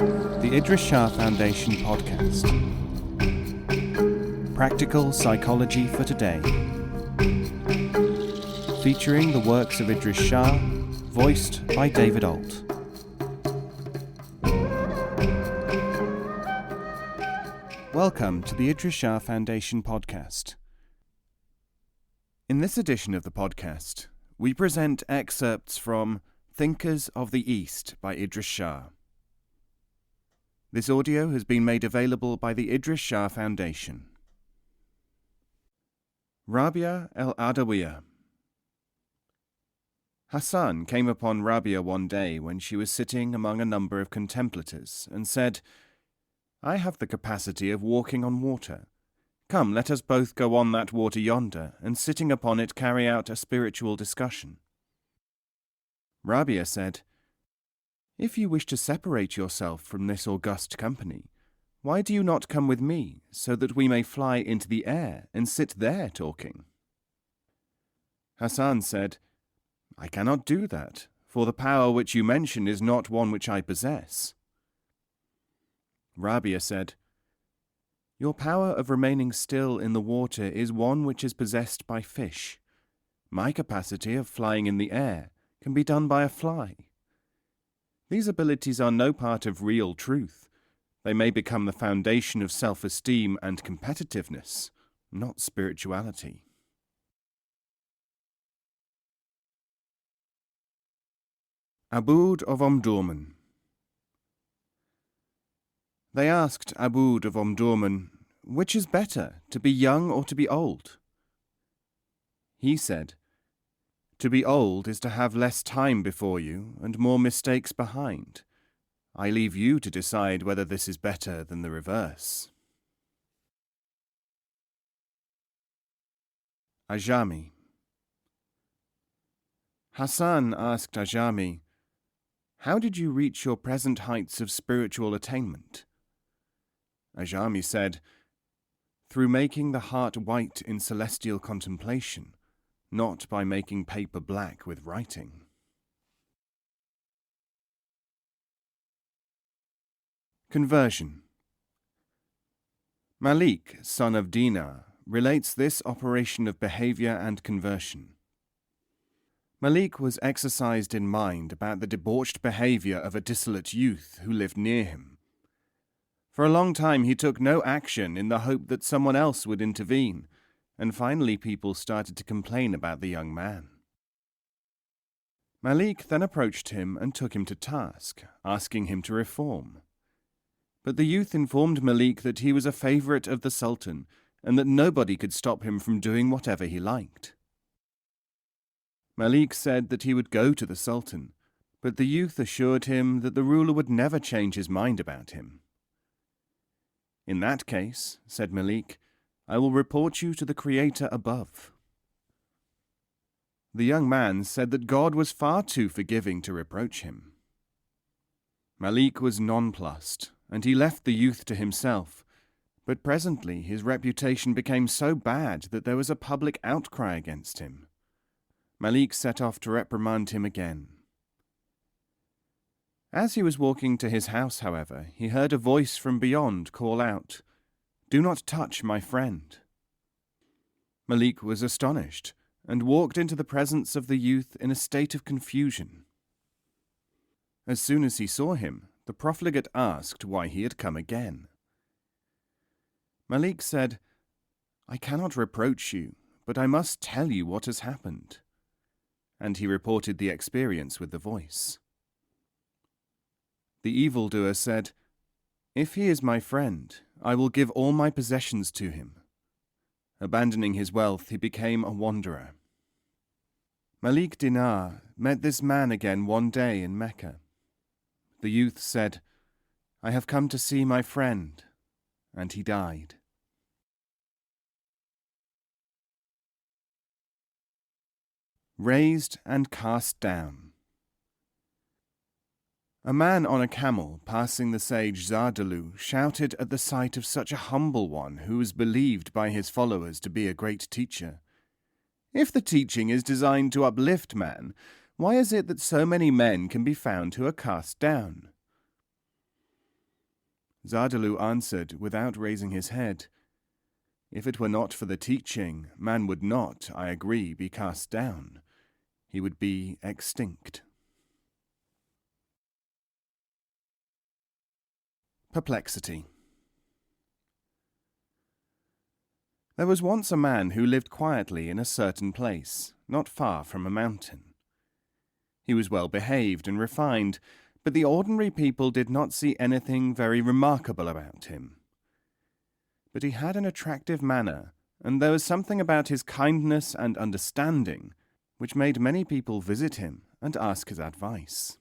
The Idries Shah Foundation podcast. Practical Psychology for Today. Featuring the works of Idries Shah, voiced by David Alt. Welcome to the Idries Shah Foundation podcast. In this edition of the podcast, we present excerpts from Thinkers of the East by Idries Shah. This audio has been made available by the Idries Shah Foundation. Rabia el-Adawiya. Hassan came upon Rabia one day when she was sitting among a number of contemplators and said, "I have the capacity of walking on water. Come, let us both go on that water yonder, and sitting upon it carry out a spiritual discussion." Rabia said, "If you wish to separate yourself from this august company, why do you not come with me, so that we may fly into the air and sit there talking?" Hassan said, "I cannot do that, for the power which you mention is not one which I possess." Rabia said, "Your power of remaining still in the water is one which is possessed by fish. My capacity of flying in the air can be done by a fly. These abilities are no part of real truth. They may become the foundation of self-esteem and competitiveness, not spirituality." Aboud of Omdurman. They asked Aboud of Omdurman, "Which is better, to be young or to be old?" He said, "To be old is to have less time before you and more mistakes behind. I leave you to decide whether this is better than the reverse." Ajami. Hassan asked Ajami, "How did you reach your present heights of spiritual attainment?" Ajami said, "Through making the heart white in celestial contemplation, not by making paper black with writing." Conversion. Malik, son of Dinar, relates this operation of behavior and conversion. Malik was exercised in mind about the debauched behavior of a dissolute youth who lived near him. For a long time he took no action in the hope that someone else would intervene, and finally people started to complain about the young man. Malik then approached him and took him to task, asking him to reform. But the youth informed Malik that he was a favorite of the Sultan and that nobody could stop him from doing whatever he liked. Malik said that he would go to the Sultan, but the youth assured him that the ruler would never change his mind about him. "In that case," said Malik, "I will report you to the Creator above." The young man said that God was far too forgiving to reproach him. Malik was nonplussed, and he left the youth to himself, but presently his reputation became so bad that there was a public outcry against him. Malik set off to reprimand him again. As he was walking to his house, however, he heard a voice from beyond call out, "Do not touch my friend." Malik was astonished, and walked into the presence of the youth in a state of confusion. As soon as he saw him, the profligate asked why he had come again. Malik said, "I cannot reproach you, but I must tell you what has happened." And he reported the experience with the voice. The evildoer said, "If he is my friend, I will give all my possessions to him." Abandoning his wealth, he became a wanderer. Malik Dinar met this man again one day in Mecca. The youth said, "I have come to see my friend," and he died. Raised and cast down. A man on a camel passing the sage Zardalu shouted at the sight of such a humble one who was believed by his followers to be a great teacher, "If the teaching is designed to uplift man, why is it that so many men can be found who are cast down?" Zardaloo answered without raising his head, "If it were not for the teaching, man would not, I agree, be cast down. He would be extinct." Perplexity. There was once a man who lived quietly in a certain place, not far from a mountain. He was well behaved and refined, but the ordinary people did not see anything very remarkable about him. But he had an attractive manner, and there was something about his kindness and understanding which made many people visit him and ask his advice.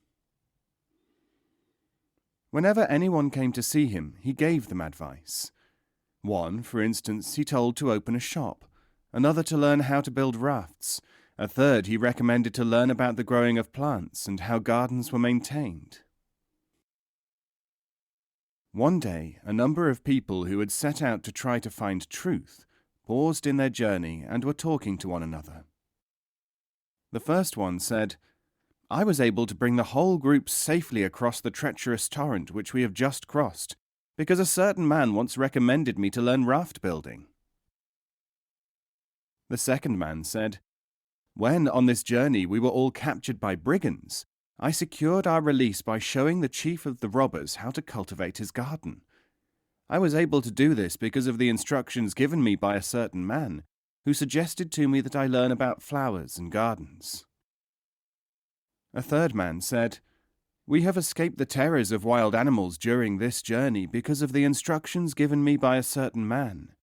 Whenever anyone came to see him, he gave them advice. One, for instance, he told to open a shop, another to learn how to build rafts, a third he recommended to learn about the growing of plants and how gardens were maintained. One day, a number of people who had set out to try to find truth paused in their journey and were talking to one another. The first one said, "I was able to bring the whole group safely across the treacherous torrent which we have just crossed, because a certain man once recommended me to learn raft building." The second man said, "When, on this journey, we were all captured by brigands, I secured our release by showing the chief of the robbers how to cultivate his garden. I was able to do this because of the instructions given me by a certain man, who suggested to me that I learn about flowers and gardens." A third man said, "We have escaped the terrors of wild animals during this journey because of the instructions given me by a certain man.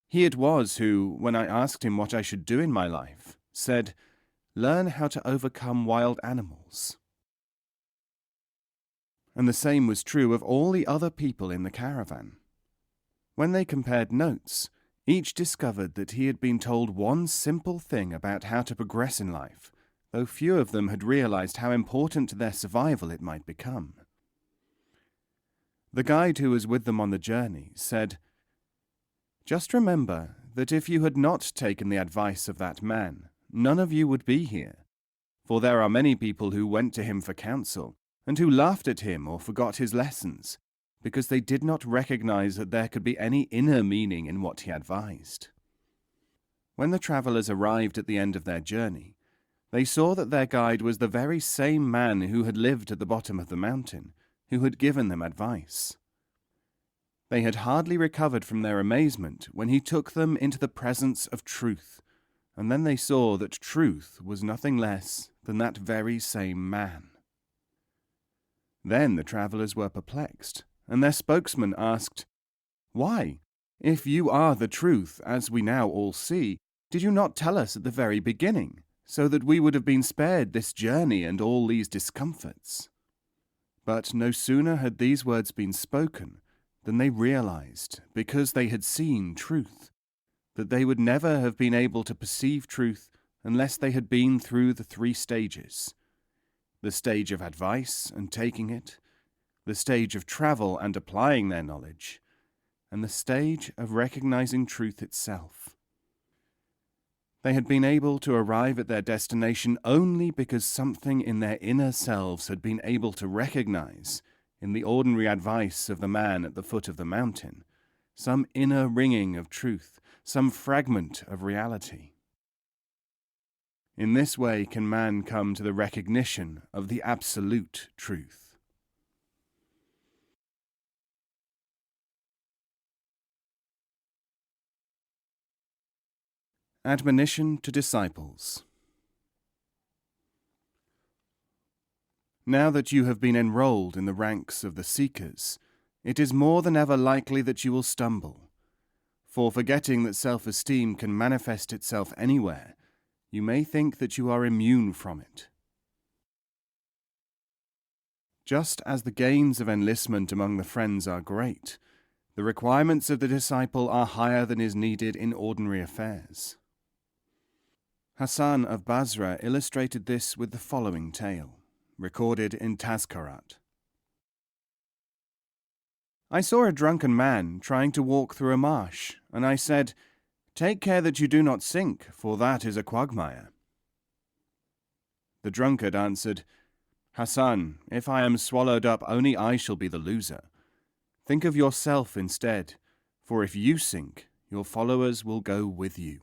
He it was who, when I asked him what I should do in my life, said, 'Learn how to overcome wild animals.'" And the same was true of all the other people in the caravan. When they compared notes, each discovered that he had been told one simple thing about how to progress in life, though few of them had realized how important to their survival it might become. The guide who was with them on the journey said, "Just remember that if you had not taken the advice of that man, none of you would be here, for there are many people who went to him for counsel, and who laughed at him or forgot his lessons, because they did not recognize that there could be any inner meaning in what he advised." When the travelers arrived at the end of their journey, they saw that their guide was the very same man who had lived at the bottom of the mountain, who had given them advice. They had hardly recovered from their amazement when he took them into the presence of truth, and then they saw that truth was nothing less than that very same man. Then the travelers were perplexed, and their spokesman asked, "Why, if you are the truth, as we now all see, did you not tell us at the very beginning, so that we would have been spared this journey and all these discomforts?" But no sooner had these words been spoken than they realized, because they had seen truth, that they would never have been able to perceive truth unless they had been through the 3 stages: the stage of advice and taking it, the stage of travel and applying their knowledge, and the stage of recognizing truth itself. They had been able to arrive at their destination only because something in their inner selves had been able to recognize, in the ordinary advice of the man at the foot of the mountain, some inner ringing of truth, some fragment of reality. In this way can man come to the recognition of the absolute truth. Admonition to disciples. Now that you have been enrolled in the ranks of the seekers, it is more than ever likely that you will stumble. For forgetting that self-esteem can manifest itself anywhere, you may think that you are immune from it. Just as the gains of enlistment among the friends are great, the requirements of the disciple are higher than is needed in ordinary affairs. Hassan of Basra illustrated this with the following tale, recorded in Tazkarat. I saw a drunken man trying to walk through a marsh, and I said, "Take care that you do not sink, for that is a quagmire." The drunkard answered, "Hassan, if I am swallowed up, only I shall be the loser. Think of yourself instead, for if you sink, your followers will go with you.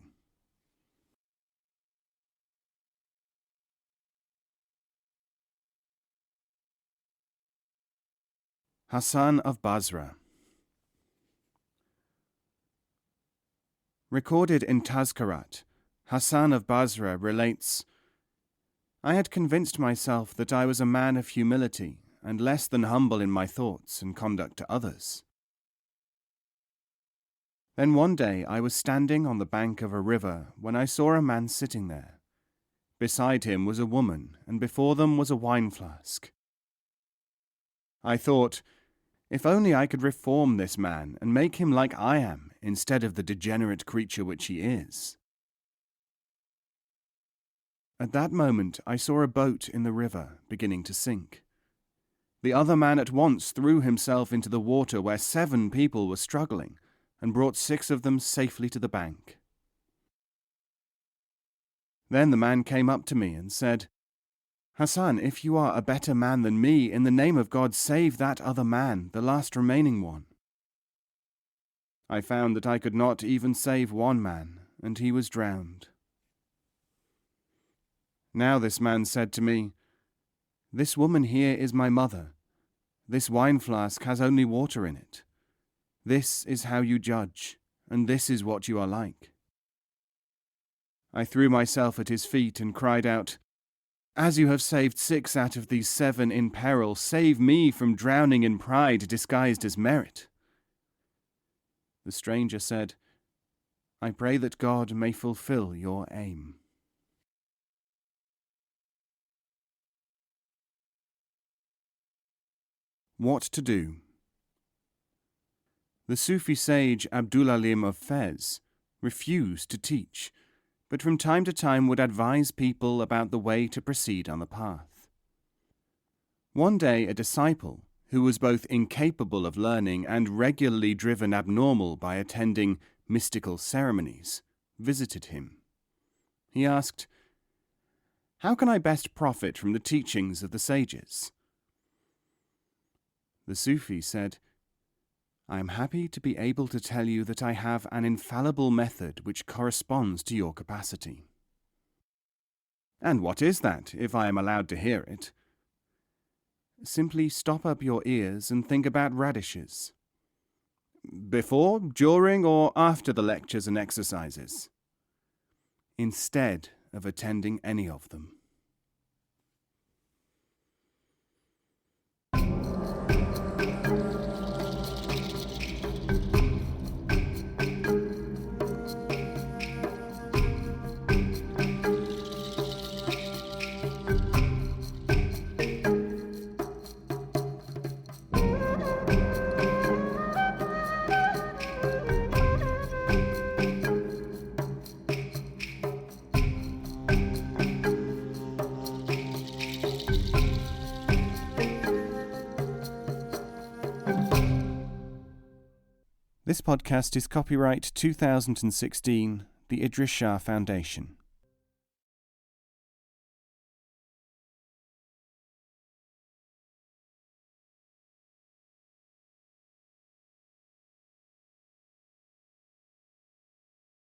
Hassan of Basra. Recorded in Tazkarat, Hassan of Basra relates, I had convinced myself that I was a man of humility and less than humble in my thoughts and conduct to others. Then one day I was standing on the bank of a river when I saw a man sitting there. Beside him was a woman, and before them was a wine flask. I thought, if only I could reform this man and make him like I am, instead of the degenerate creature which he is. At that moment I saw a boat in the river beginning to sink. The other man at once threw himself into the water where 7 people were struggling, and brought 6 of them safely to the bank. Then the man came up to me and said, Hassan, if you are a better man than me, in the name of God, save that other man, the last remaining one. I found that I could not even save one man, and he was drowned. Now this man said to me, This woman here is my mother. This wine flask has only water in it. This is how you judge, and this is what you are like. I threw myself at his feet and cried out, As you have saved 6 out of these 7 in peril, save me from drowning in pride disguised as merit. The stranger said, I pray that God may fulfill your aim. What to do? The Sufi sage Abdul-Alim of Fez refused to teach, but from time to time would advise people about the way to proceed on the path. One day a disciple, who was both incapable of learning and regularly driven abnormal by attending mystical ceremonies, visited him. He asked, How can I best profit from the teachings of the sages? The Sufi said, I am happy to be able to tell you that I have an infallible method which corresponds to your capacity. And what is that, if I am allowed to hear it? Simply stop up your ears and think about radishes. Before, during, or after the lectures and exercises. Instead of attending any of them. This podcast is copyright 2016, the Idries Shah Foundation.